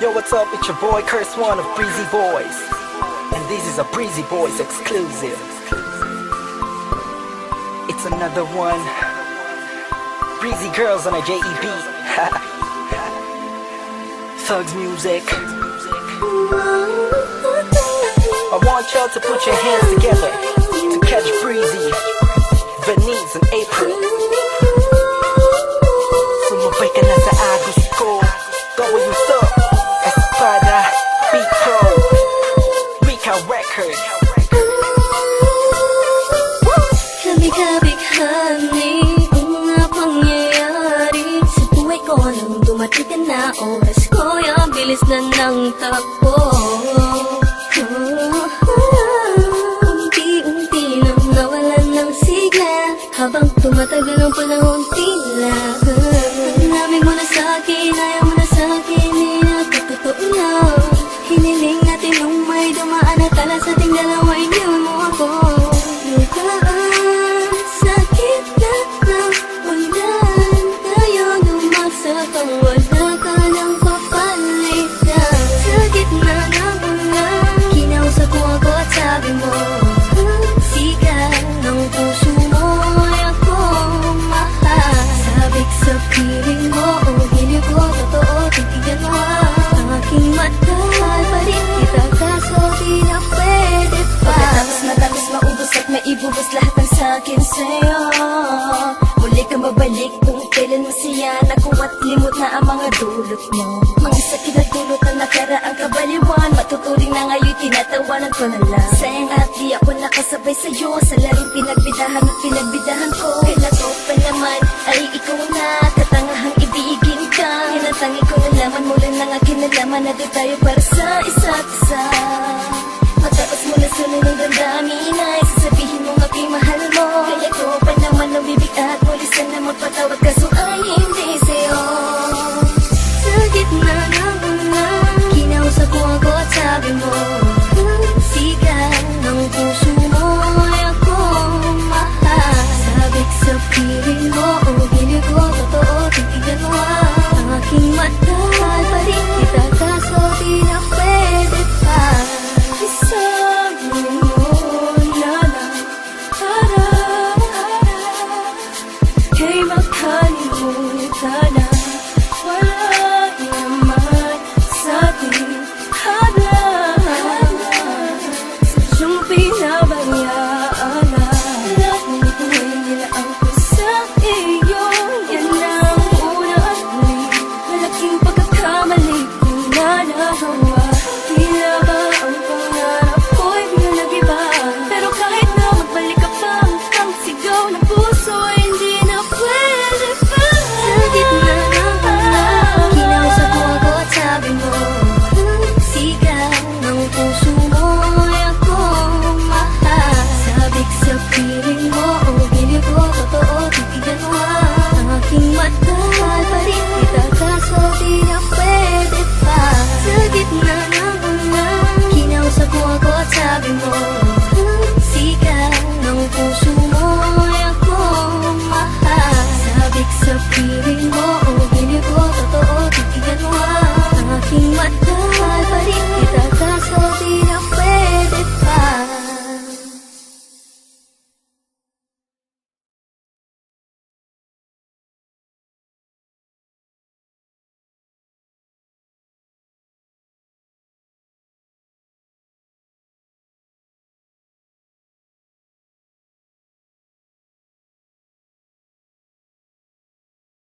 Yo, what's up? It's your boy Curse One of Breezy Boys, and this is a Breezy Boys exclusive. It's another one. Breezy Girls on a JEB. Thugs music. I want y'all to put your hands together to catch Breezy, Venice, and April. Sumabay ka na sa agos ko. W-Stop, Espada, Beat Pro, Rika Record. Kabig-kabighani ang mga pangyayari sa buhay ko nang dumating ka na. Oras ko yung bilis na ng takbo. Unti-unti nang nawalan ng sigla habang tumatagal ang panahon tila. Namin mo na sa'kin, ayaw mo na sa'kin, di nagkatotoo lang. Hiniling natin nung may dumaan at tala sa ating dalawa, iniwan mo ako. Lukaan, sakit na ulan, tayo lumaksak ang wala ka ng papalitan. Sa gitna ng ulan, kinausap mo ako at sabi mo, sigaw ng puso mo ay ako mahal. Sabik sa piling mo, o hilig ko, totoo, titigan mo ang aking mata. Mahal pa rin kita, kaso di na pwede pa. Pagkatapos matapos maubos at maibubos lahat ng sakin sa'yo, muli kang babalik kung kailan masaya na ko at limot na ang mga dulot mo. Mga sakit na dulot na nakaraang kabaliwan, matuturing na ngayon tinatawanan ko na lang. Sayang at di ako nakasabay sa'yo sa laring pinagbidahan at pinagbidahan ko. Kailan ko pa naman ay ikaw na katangahang ibigin ka. Yan ang tangi ko nalaman mula ng akin nalaman na di tayo para sa isa't isa. Matapos mo na sunod ng damdamin ay sasabihin mong aking mahal mo. Kaya ko pa naman nabibig at mulisan na magpatawad kaso ay hindi sa'yo.